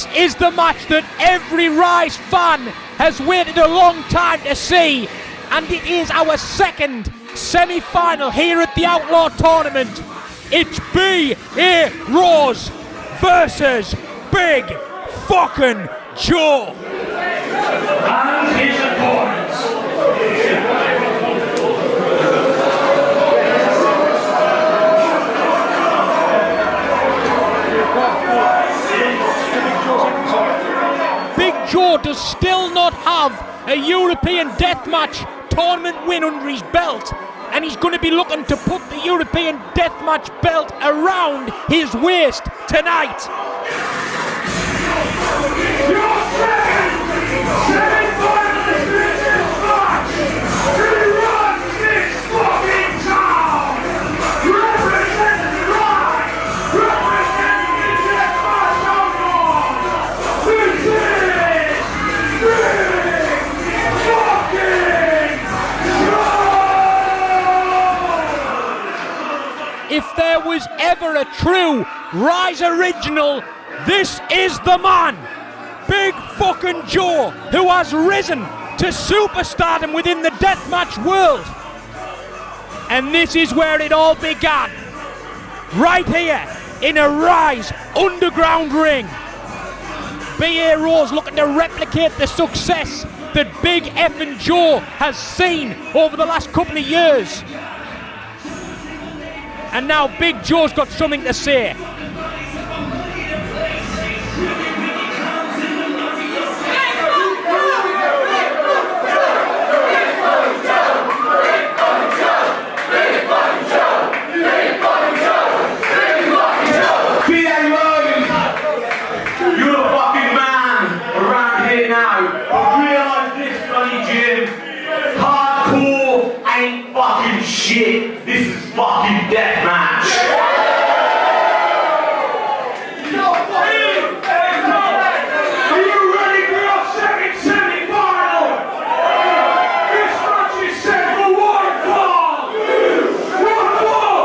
This is the match that every Rise fan has waited a long time to see, and it is our second semi-final here at the Outlaw tournament. It's B.A. Rose versus Big fucking Joe. And his opponents. Big Joe does still not have a European Deathmatch tournament win under his belt, and he's going to be looking to put the European Deathmatch belt around his waist tonight. If there was ever a true Rise original, this is the man, Big fucking Joe, who has risen to superstardom within the Deathmatch world. And this is where it all began, right here in a Rise underground ring. B.A. Rose looking to replicate the success that Big effing Joe has seen over the last couple of years. And now Big Joe's got something to say. Shit, this is fucking Deathmatch. Are you ready for your second semi-final? This match is set for one fall. One fall.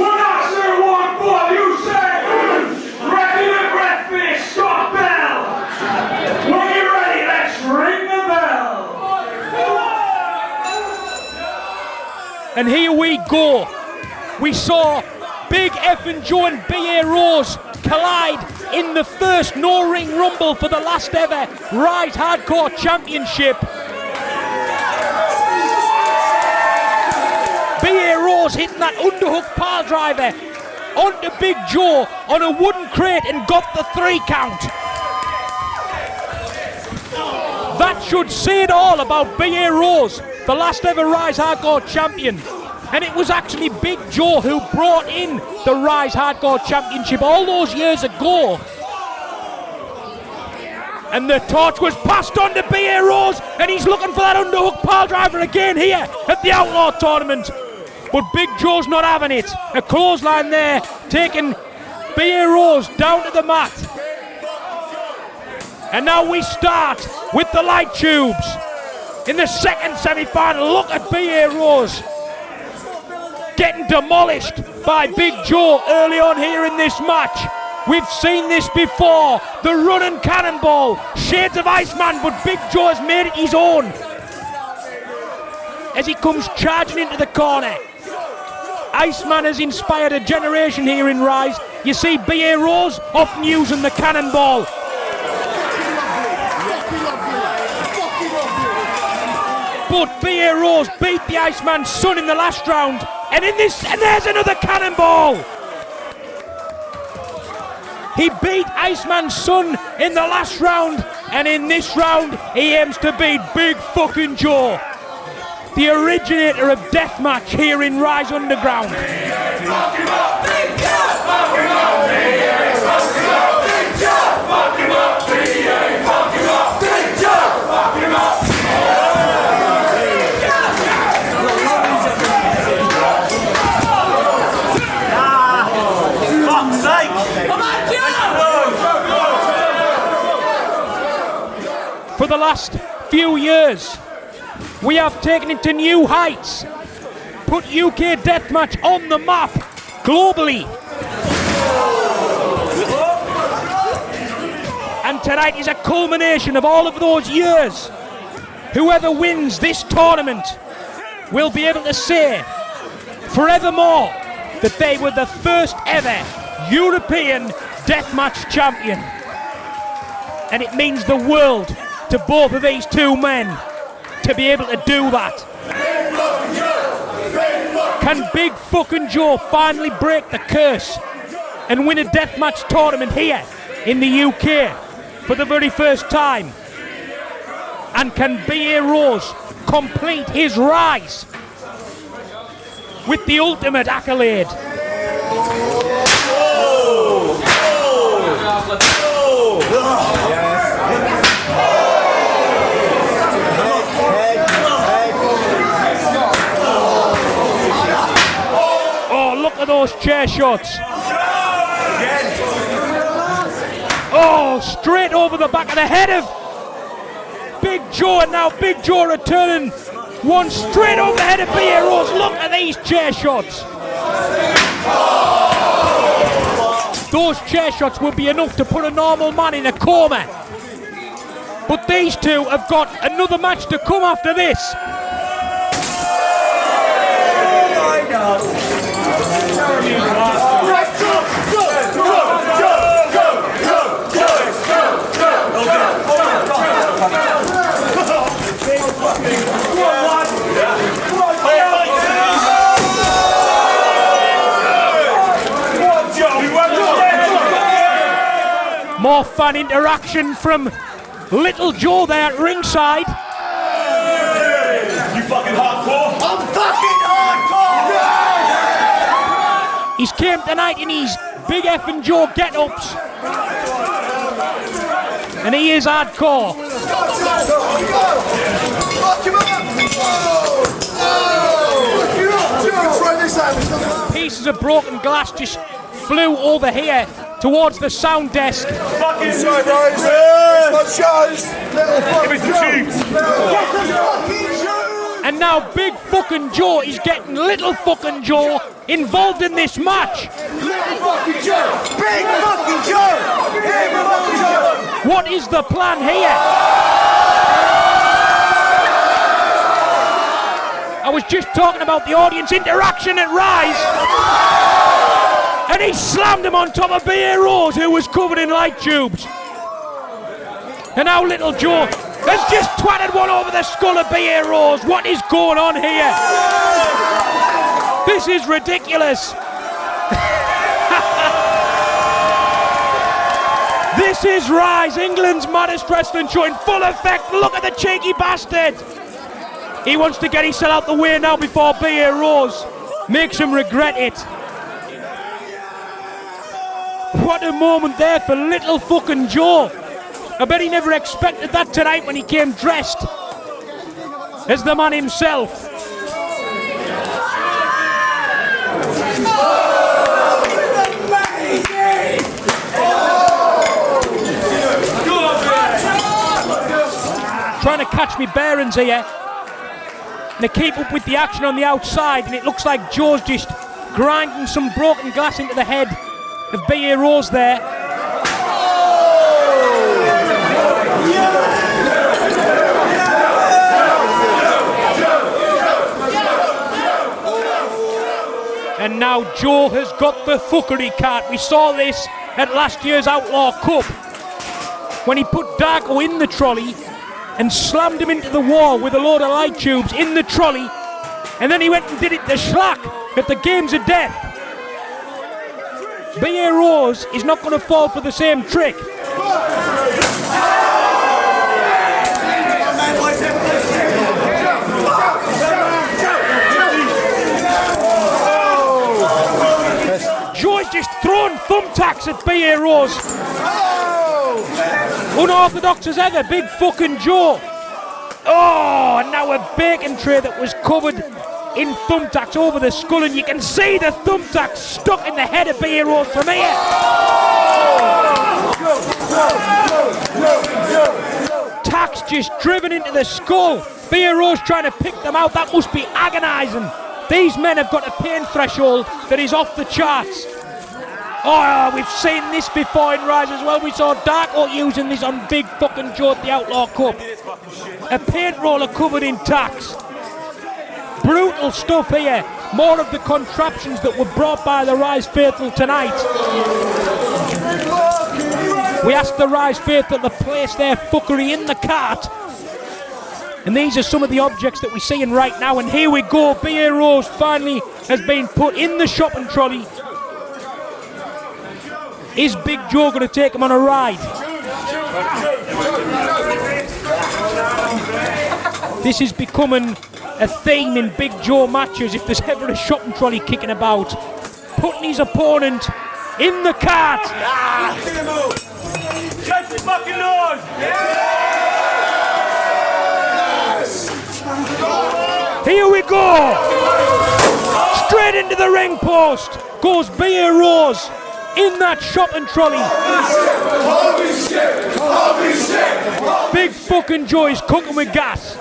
When I say one fall, you say ready, finish, stop bell. When you're ready, let's ring the bell. And here we go. We saw Big effing Joe and B.A. Rose collide in the first no-ring rumble for the last ever Rise Hardcore Championship. B.A. Rose hitting that underhook pile driver onto Big Joe on a wooden crate and got the 3 count. That should say it all about B.A. Rose, the last ever Rise Hardcore champion. And it was actually Big Joe who brought in the Rise Hardcore Championship all those years ago. And the torch was passed on to B.A. Rose, and he's looking for that underhook pile driver again here at the Outlaw tournament. But Big Joe's not having it. A clothesline there, taking B.A. Rose down to the mat. And now we start with the light tubes. In the second semi-final, look at B.A. Rose getting demolished by Big Joe early on here in this match. We've seen this before, the running cannonball, shades of Iceman, but Big Joe has made it his own as he comes charging into the corner. Iceman has inspired a generation here in Rise. You see B.A. Rose often using the cannonball. But B.A. Rose beat the Iceman's son in the last round. And there's another cannonball. He beat Iceman's son in the last round, and in this round, he aims to beat Big fucking Joe, the originator of Deathmatch here in Rise Underground. For the last few years, we have taken it to new heights, put UK Deathmatch on the map globally. And tonight is a culmination of all of those years. Whoever wins this tournament will be able to say forevermore that they were the first ever European Deathmatch champion. And it means the world to both of these two men to be able to do that. Can Big fucking Joe finally break the curse and win a Deathmatch tournament here in the UK for the very first time? And can B.A. Rose complete his rise with the ultimate accolade? Oh, look at those chair shots. Oh, straight over the back of the head of Big Joe, and now Big Joe returning one straight over the head of B.A. Rose. Look at these chair shots. Those chair shots will be enough to put a normal man in a coma. But these two have got another match to come after this. More fan interaction from Little Joe there at ringside. You fucking hardcore? I'm fucking hardcore! He's came tonight in his Big Effin' Joe get-ups. And he is hardcore. Pieces of broken glass just flew over here towards the sound desk. Fucking sorry, bros. Give me some tubes. And now Big fucking Joe is getting Little fucking Joe involved in this match. Little fucking Joe! Big fucking Joe! Big fucking Joe! What is the plan here? I was just talking about the audience interaction at Rise. And he slammed him on top of B.A. Rose, who was covered in light tubes. And now Little Joe has just twatted one over the skull of B.A. Rose. What is going on here? This is ridiculous. This is Rise, England's maddest wrestling show in full effect. Look at the cheeky bastard. He wants to get himself out the way now before B.A. Rose makes him regret it. What a moment there for Little fucking Joe. I bet he never expected that tonight when he came dressed as the man himself. Trying to catch me bearings here and to keep up with the action on the outside, and it looks like Joe's just grinding some broken glass into the head of B.A. Rose there. And now Joe has got the fuckery card. We saw this at last year's Outlaw Cup when he put Darko in the trolley and slammed him into the wall with a load of light tubes in the trolley, and then he went and did it to Schlack at the Games of Death. B.A. Rose is not going to fall for the same trick. Joe's just throwing thumbtacks at B.A. Rose. Unorthodox as ever, Big fucking Joe. Oh, and now a bacon tray that was covered in thumbtacks over the skull, and you can see the thumbtacks stuck in the head of B.A. Rose from here. Tacks just driven into the skull. B.A. Rose trying to pick them out. That must be agonising. These men have got a pain threshold that is off the charts. Oh, we've seen this before in Rise as well. We saw Darko using this on Big fucking Joe at the Outlaw Cup. A paint roller covered in tacks. Brutal stuff here. More of the contraptions that were brought by the Rise faithful tonight. We asked the Rise faithful to place their fuckery in the cart. And these are some of the objects that we're seeing right now. And here we go. B.A. Rose finally has been put in the shopping trolley. Is Big Joe going to take him on a ride? This is becoming a theme in Big Joe matches. If there's ever a shopping trolley kicking about, putting his opponent in the cart. Shut the fucking doors! Here we go! Straight into the ring post goes B.A. Rose in that shopping trolley. Big fucking Joe is cooking with gas.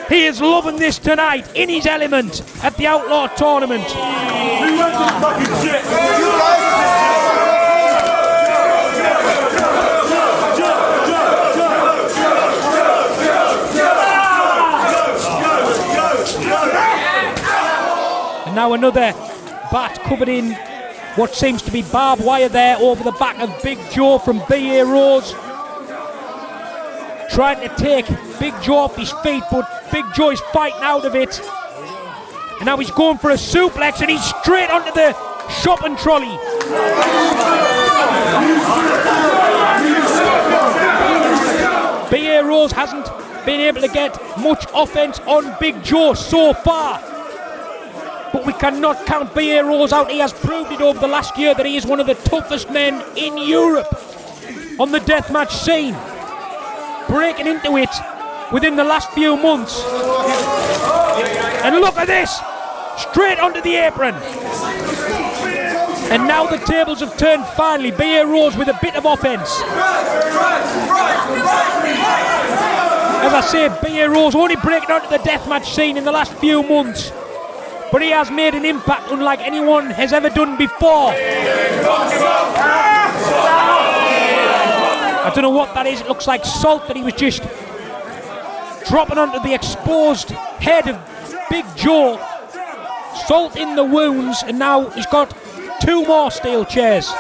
He is loving this tonight, in his element, at the Outlaw tournament. And now another bat covered in what seems to be barbed wire there over the back of Big Joe from B.A. Rose. Trying to take Big Joe off his feet, but Big Joe is fighting out of it. And now he's going for a suplex and he's straight onto the shopping trolley. B.A. Rose hasn't been able to get much offense on Big Joe so far. But we cannot count B.A. Rose out. He has proved it over the last year that he is one of the toughest men in Europe on the deathmatch scene. Breaking into it within the last few months. And look at this! Straight onto the apron. And now the tables have turned finally. B.A. Rose with a bit of offense. As I say, B.A. Rose only breaking onto the deathmatch scene in the last few months. But he has made an impact unlike anyone has ever done before. I don't know what that is. It looks like salt that he was just dropping onto the exposed head of Big Joe. Salt in the wounds, and now he's got 2 more steel chairs. You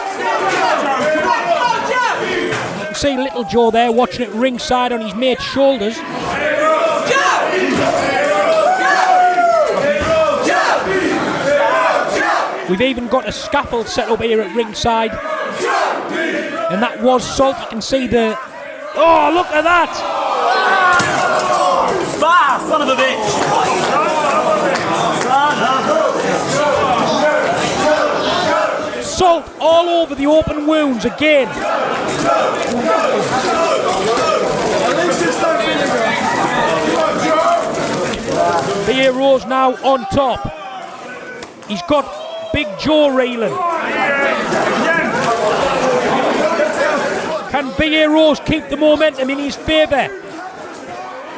can see little Joe there watching it ringside on his mate's shoulders. We've even got a scaffold set up here at ringside. And that was salt. You can see the... Oh, look at that! Bah, son of a bitch! Salt all over the open wounds again. B.A. Rose now on top. He's got Big Joe reeling. Can B.A. Rose keep the momentum in his favour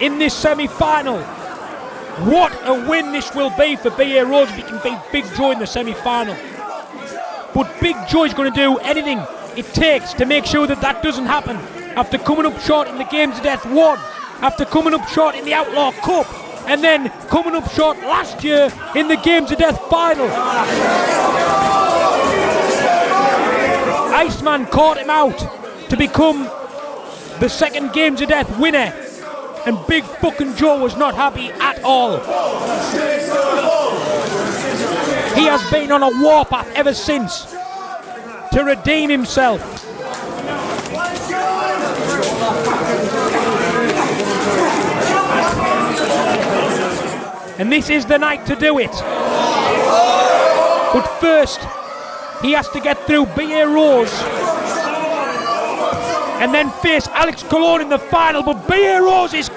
in this semi-final? What a win this will be for B.A. Rose if he can beat Big Joe in the semi-final. But Big Joe is going to do anything it takes to make sure that that doesn't happen. After coming up short in the Games of Death 1, after coming up short in the Outlaw Cup, and then coming up short last year in the Games of Death final. Iceman caught him out to become the second Games of Death winner, and Big fucking Joe was not happy at all. He has been on a warpath ever since to redeem himself. And this is the night to do it. But first, he has to get through B.A. Rose and then face Alex Colon in the final. But B.A. Rose is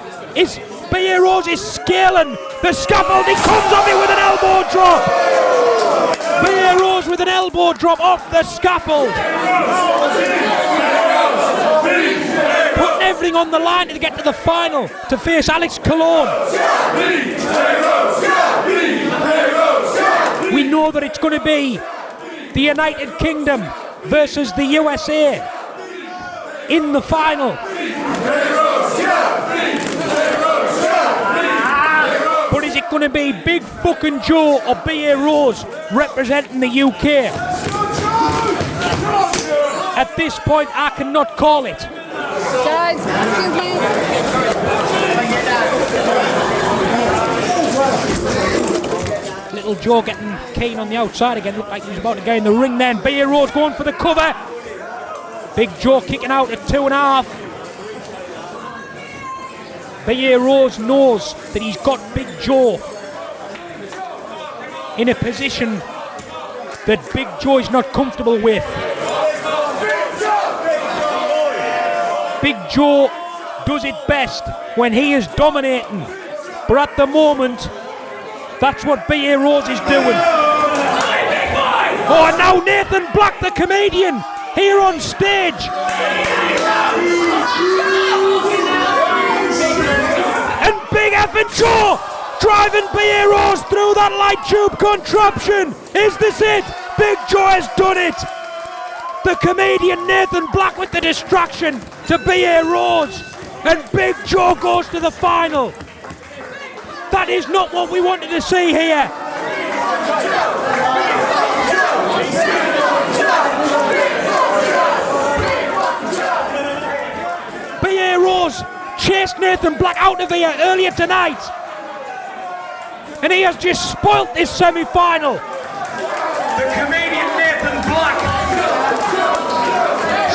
scaling the scaffold. He comes off it with an elbow drop. B.A. Rose with an elbow drop off the scaffold. Putting everything on the line to get to the final to face Alex Colon. We know that it's going to be the United Kingdom versus the USA in the final. But is it going to be Big fucking Joe or B.A. Rose representing the UK? At this point, I cannot call it. Guys, excuse me. Little Joe getting keen on the outside again. Looked like he was about to get in the ring then. B.A. Rose going for the cover. Big Joe kicking out at 2.5. B.A. Rose knows that he's got Big Joe in a position that Big Joe is not comfortable with. Big Joe does it best when he is dominating, but at the moment, that's what B.A. Rose is doing. Oh, and now Nathan Black, the comedian, here on stage. And Big effing Joe driving B.A. Rose through that light tube contraption. Is this it? Big Joe has done it. The comedian Nathan Black with the distraction to B.A. Rose. And Big Joe goes to the final. That is not what we wanted to see here. B.A. Rose chased Nathan Black out of here earlier tonight. And he has just spoilt this semi-final. The comedian Nathan Black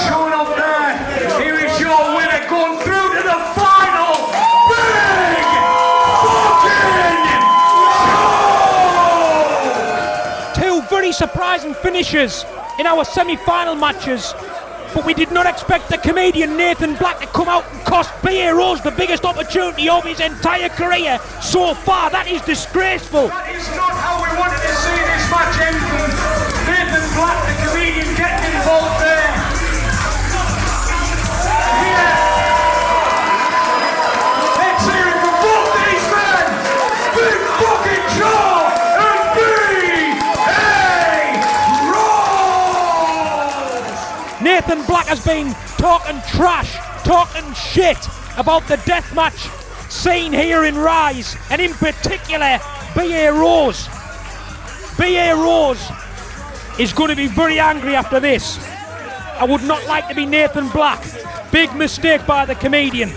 showing up there. Here is your winner going through to the final. Big fucking Joe! Two very surprising finishes in our semi-final matches. But we did not expect the comedian Nathan Black to come out and cost B.A. Rose the biggest opportunity of his entire career so far. That is disgraceful. That is not how we wanted to see this match end. Nathan Black, the comedian, getting involved there. Let's hear it from both these men. Big fucking Joe and B.A. Rose. Nathan Black has been talking trash, talking shit about the deathmatch scene here in Rise, and in particular B.A. Rose. B.A. Rose is going to be very angry after this. I would not like to be Nathan Black. Big mistake by the comedian.